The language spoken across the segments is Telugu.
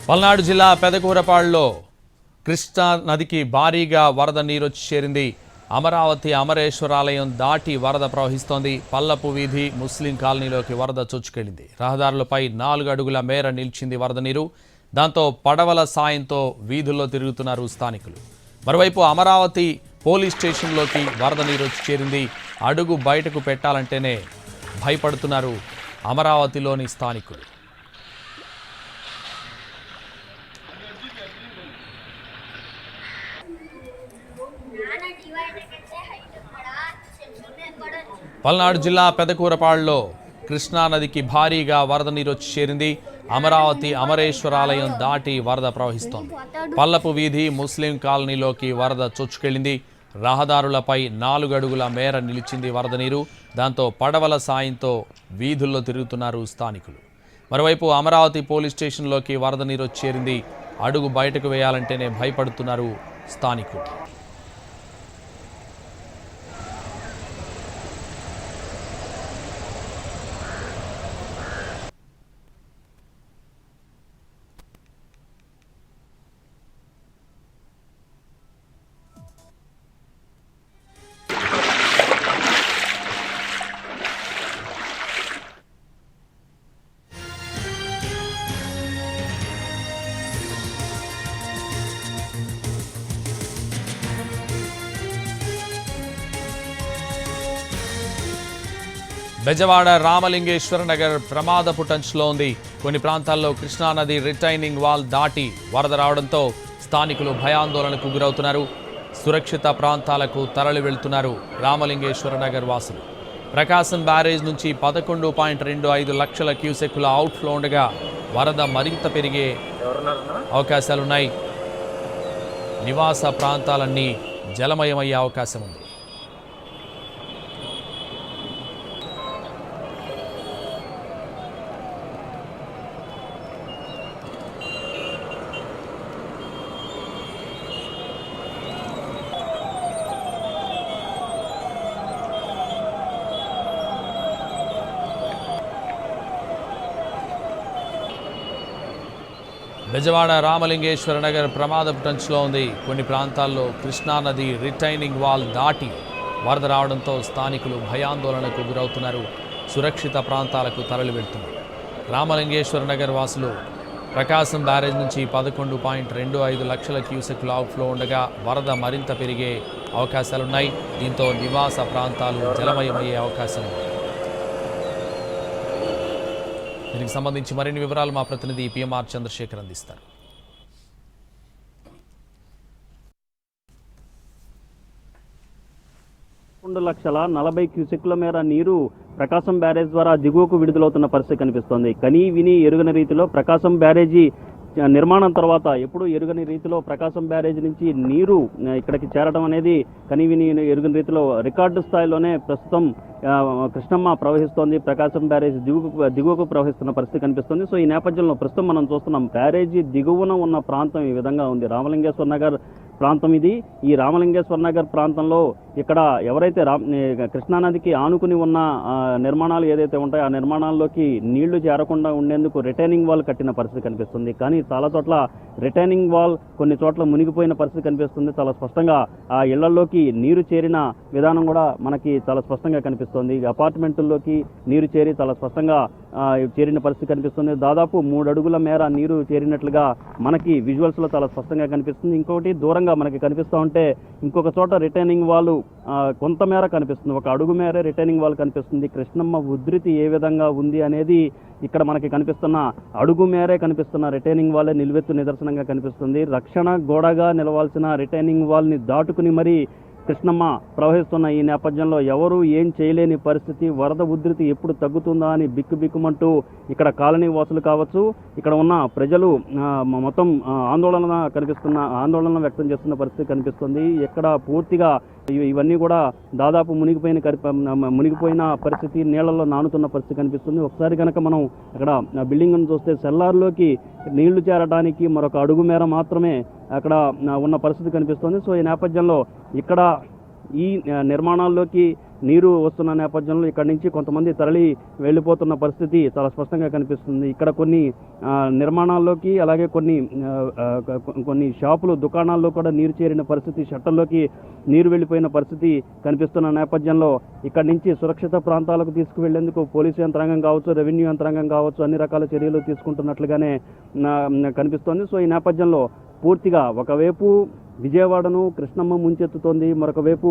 పల్నాడు జిల్లా పెదకూరపాడులో కృష్ణా నదికి భారీగా వరద నీరు వచ్చి చేరింది. అమరావతి అమరేశ్వరాలయం దాటి వరద ప్రవహిస్తోంది. పల్లపు వీధి ముస్లిం కాలనీలోకి వరద చొచ్చుకెళ్లింది. రహదారులపై 4 అడుగుల మేర నిలిచింది వరద నీరు. దాంతో పడవల సాయంతో వీధుల్లో తిరుగుతున్నారు స్థానికులు. మరోవైపు అమరావతి పోలీస్ స్టేషన్లోకి వరద నీరు వచ్చి చేరింది. అడుగు బయటకు పెట్టాలంటేనే భయపడుతున్నారు అమరావతిలోని స్థానికులు. పల్నాడు జిల్లా పెదకూరపాడులో కృష్ణా నదికి భారీగా వరద నీరు వచ్చి చేరింది. అమరావతి అమరేశ్వరాలయం దాటి వరద ప్రవహిస్తోంది. పల్లపు వీధి ముస్లిం కాలనీలోకి వరద చొచ్చుకెళ్లింది. రహదారులపై 4 అడుగుల మేర నిలిచింది వరద నీరు. దాంతో పడవల సాయంతో వీధుల్లో తిరుగుతున్నారు స్థానికులు. మరోవైపు అమరావతి పోలీస్ స్టేషన్లోకి వరద నీరు వచ్చి చేరింది. అడుగు బయటకు వేయాలంటేనే భయపడుతున్నారు స్థానికులు. బెజవాడ రామలింగేశ్వర నగర్ ప్రమాదపు టంచ్లో ఉంది. కొన్ని ప్రాంతాల్లో కృష్ణానది రిటైనింగ్ వాల్ దాటి వరద రావడంతో స్థానికులు భయాందోళనకు గురవుతున్నారు. సురక్షిత ప్రాంతాలకు తరలి వెళ్తున్నారు రామలింగేశ్వర నగర్ వాసులు. ప్రకాశం బ్యారేజ్ నుంచి 11.25 లక్షల క్యూసెక్కుల అవుట్ఫ్లో ఉండగా వరద మరింత పెరిగే అవకాశాలున్నాయి. నివాస ప్రాంతాలన్నీ జలమయమయ్యే అవకాశం ఉంది. బెజవాడ రామలింగేశ్వర నగర్ ప్రమాదపు టంచ్లో ఉంది. కొన్ని ప్రాంతాల్లో కృష్ణానది రిటైనింగ్ వాల్ దాటి వరద రావడంతో స్థానికులు భయాందోళనకు గురవుతున్నారు. సురక్షిత ప్రాంతాలకు తరలి వెళ్తున్నారు రామలింగేశ్వర నగర్ వాసులు. ప్రకాశం బ్యారేజ్ నుంచి 11.25 లక్షల క్యూసెక్కుల అవుట్ఫ్లో ఉండగా వరద మరింత పెరిగే అవకాశాలున్నాయి. దీంతో నివాస ప్రాంతాలు జలమయమయ్యే అవకాశం ఉంది. దీనికి సంబంధించి మరిన్ని వివరాలు మా ప్రతినిధి పిఎంఆర్ చంద్రశేఖర్ అందిస్తారు. 2,40,000 క్యూసెక్ల మేర నీరు ప్రకాశం బ్యారేజ్ ద్వారా దిగువకు విడుదలవుతున్న పరిస్థితి కనిపిస్తోంది. కనీ విని ఎరుగని రీతిలో ప్రకాశం బ్యారేజీ నిర్మాణం తర్వాత ఎప్పుడూ ఎరుగని రీతిలో ప్రకాశం బ్యారేజ్ నుంచి నీరు ఇక్కడికి చేరడం అనేది కనీవిని ఎరుగని రీతిలో రికార్డు స్థాయిలోనే ప్రస్తుతం కృష్ణమ్మ ప్రవహిస్తోంది. ప్రకాశం బ్యారేజ్ దిగువకు ప్రవహిస్తున్న పరిస్థితి కనిపిస్తుంది. సో ఈ నేపథ్యంలో ప్రస్తుతం మనం చూస్తున్నాం బ్యారేజీ దిగువన ఉన్న ప్రాంతం ఈ విధంగా ఉంది. రామలింగేశ్వర నగర్ ప్రాంతం ఇది. ఈ రామలింగేశ్వర నగర్ ప్రాంతంలో ఇక్కడ ఎవరైతే కృష్ణానదికి ఆనుకుని ఉన్న నిర్మాణాలు ఏదైతే ఉంటాయో ఆ నిర్మాణాల్లోకి నీళ్లు చేరకుండా ఉండేందుకు రిటైనింగ్ వాల్ కట్టిన పరిస్థితి కనిపిస్తుంది. కానీ చాలా చోట్ల రిటైనింగ్ వాల్ కొన్ని చోట్ల మునిగిపోయిన పరిస్థితి కనిపిస్తుంది. చాలా స్పష్టంగా ఆ ఇళ్లలోకి నీరు చేరిన విధానం కూడా మనకి చాలా స్పష్టంగా కనిపిస్తుంది. అపార్ట్మెంట్ల్లోకి నీరు చేరి చాలా స్పష్టంగా చేరిన పరిస్థితి కనిపిస్తుంది. దాదాపు 3 అడుగుల మేర నీరు చేరినట్లుగా మనకి విజువల్స్లో చాలా స్పష్టంగా కనిపిస్తుంది. ఇంకొకటి దూరంగా మనకి కనిపిస్తూ ఉంటే ఇంకొక చోట రిటైనింగ్ వాల్ కొంతమేర కనిపిస్తుంది. 1 అడుగు మేర రిటైనింగ్ వాల్ కనిపిస్తుంది. కృష్ణమ్మ ఉధృతి ఏ విధంగా ఉంది అనేది ఇక్కడ మనకి కనిపిస్తున్న అడుగు మేరే కనిపిస్తున్న రిటైనింగ్ వాలే నిలువెత్తు నిదర్శనంగా కనిపిస్తుంది. రక్షణ గోడగా నిలవాల్సిన రిటైనింగ్ వాల్ని దాటుకుని మరీ కృష్ణమ్మ ప్రవహిస్తున్న ఈ నేపథ్యంలో ఎవరూ ఏం చేయలేని పరిస్థితి. వరద ఉధృతి ఎప్పుడు తగ్గుతుందా అని బిక్కుమంటూ ఇక్కడ కాలనీ వాసులు కావచ్చు, ఇక్కడ ఉన్న ప్రజలు మొత్తం ఆందోళన వ్యక్తం చేస్తున్న పరిస్థితి కనిపిస్తుంది. ఇక్కడ పూర్తిగా ఇవన్నీ కూడా దాదాపు మునిగిపోయిన పరిస్థితి, నీళ్లలో నానుతున్న పరిస్థితి కనిపిస్తుంది. ఒకసారి కనుక మనం అక్కడ బిల్డింగ్ను చూస్తే సెల్లార్లోకి నీళ్లు చేరడానికి మరొక అడుగు మేర మాత్రమే అక్కడ ఉన్న పరిస్థితి కనిపిస్తుంది. సో ఈ నేపథ్యంలో ఇక్కడ ఈ నిర్మాణాల్లోకి నీరు వస్తున్న నేపథ్యంలో ఇక్కడి నుంచి కొంతమంది తరలి వెళ్ళిపోతున్న పరిస్థితి చాలా స్పష్టంగా కనిపిస్తుంది. ఇక్కడ కొన్ని నిర్మాణాల్లోకి అలాగే కొన్ని షాపులు దుకాణాల్లో కూడా నీరు చేరిన పరిస్థితి, షట్టర్లోకి నీరు వెళ్ళిపోయిన పరిస్థితి కనిపిస్తున్న నేపథ్యంలో ఇక్కడి నుంచి సురక్షిత ప్రాంతాలకు తీసుకువెళ్లేందుకు పోలీసు యంత్రాంగం కావచ్చు, రెవెన్యూ యంత్రాంగం కావచ్చు, అన్ని రకాల చర్యలు తీసుకుంటున్నట్లుగానే కనిపిస్తోంది. సో ఈ నేపథ్యంలో పూర్తిగా ఒకవైపు విజయవాడను కృష్ణమ్మ ముంచెత్తుతోంది, మరొక వైపు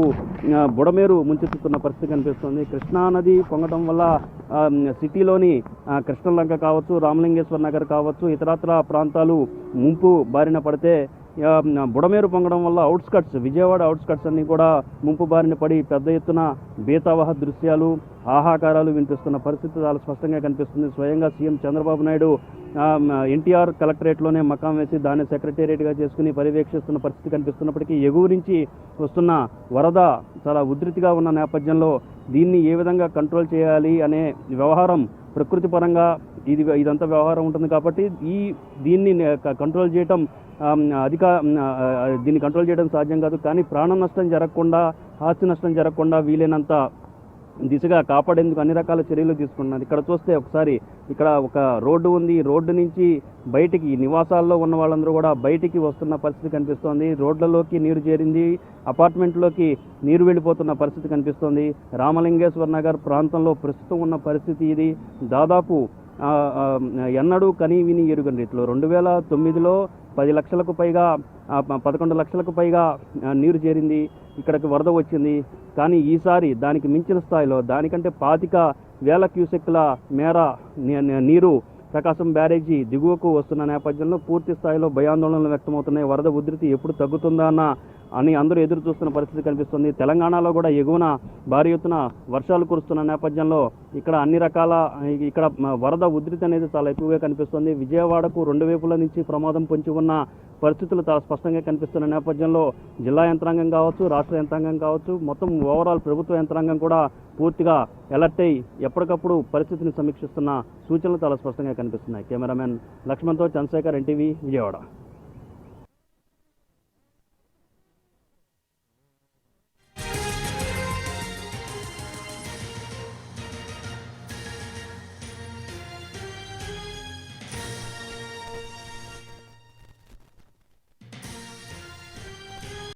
బుడమేరు ముంచెత్తుతున్న పరిస్థితి కనిపిస్తుంది. కృష్ణా నది పొంగడం వల్ల సిటీలోని కృష్ణలంక కావచ్చు, రామలింగేశ్వర నగర్ కావచ్చు, ఇతరత్ర ప్రాంతాలు ముంపు బారిన పడితే బుడమేరు పొంగడం వల్ల విజయవాడ అవుట్స్కట్స్ అన్నీ కూడా ముంపు బారిన పడి పెద్ద ఎత్తున బేతావహ దృశ్యాలు, ఆహాకారాలు వినిపిస్తున్న పరిస్థితి చాలా స్పష్టంగా కనిపిస్తుంది. స్వయంగా సీఎం చంద్రబాబు నాయుడు ఎన్టీఆర్ కలెక్టరేట్లోనే మకాం వేసి దాన్ని సెక్రటేరియట్గా చేసుకుని పర్యవేక్షిస్తున్న పరిస్థితి కనిపిస్తున్నప్పటికీ ఎగువ నుంచి వస్తున్న వరద చాలా ఉధృతిగా ఉన్న నేపథ్యంలో దీన్ని ఏ విధంగా కంట్రోల్ చేయాలి అనే వ్యవహారం ప్రకృతి పరంగా ఇదంతా వ్యవహారం ఉంటుంది కాబట్టి దీన్ని కంట్రోల్ చేయటం దీన్ని కంట్రోల్ చేయడం సాధ్యం కాదు. కానీ ప్రాణ నష్టం జరగకుండా, ఆస్తి నష్టం జరగకుండా వీలైనంత దిశగా కాపాడేందుకు అన్ని రకాల చర్యలు తీసుకుంటున్నారు. ఇక్కడ చూస్తే ఒకసారి ఇక్కడ ఒక రోడ్డు ఉంది, రోడ్డు నుంచి బయటికి నివాసాల్లో ఉన్న వాళ్ళందరూ కూడా బయటికి వస్తున్న పరిస్థితి కనిపిస్తోంది. రోడ్లలోకి నీరు చేరింది, అపార్ట్మెంట్లోకి నీరు వెళ్ళిపోతున్న పరిస్థితి కనిపిస్తోంది. రామలింగేశ్వర నగర్ ప్రాంతంలో ప్రస్తుతం ఉన్న పరిస్థితి ఇది. దాదాపు ఎన్నడూ కనీ విని ఎరుగని రీతిలో 2009లో 10 లక్షలకు పైగా 11 లక్షలకు పైగా నీరు చేరింది, ఇక్కడికి వరద వచ్చింది. కానీ ఈసారి దానికి మించిన స్థాయిలో దానికంటే 25,000 క్యూసెక్కుల మేర నీరు ప్రకాశం బ్యారేజీ దిగువకు వస్తున్న నేపథ్యంలో పూర్తి స్థాయిలో భయాందోళనలు వ్యక్తమవుతున్నాయి. వరద ఉధృతి ఎప్పుడు తగ్గుతుందా అని అందరూ ఎదురు చూస్తున్న పరిస్థితి కనిపిస్తుంది. తెలంగాణలో కూడా ఎగువన భారీ ఎత్తున వర్షాలు కురుస్తున్న నేపథ్యంలో ఇక్కడ వరద ఉధృతి అనేది చాలా ఎక్కువగా కనిపిస్తుంది. విజయవాడకు 2 వైపుల నుంచి ప్రమాదం పొంచి ఉన్న పరిస్థితులు చాలా స్పష్టంగా కనిపిస్తున్న నేపథ్యంలో జిల్లా యంత్రాంగం కావచ్చు, రాష్ట్ర యంత్రాంగం కావచ్చు, మొత్తం ఓవరాల్ ప్రభుత్వ యంత్రాంగం కూడా పూర్తిగా అలర్ట్ అయ్యి ఎప్పటికప్పుడు పరిస్థితిని సమీక్షిస్తున్న సూచనలు చాలా స్పష్టంగా కనిపిస్తున్నాయి. కెమెరామెన్ లక్ష్మణ్తో చంద్రశేఖర్, ఎన్టీవీ, విజయవాడ.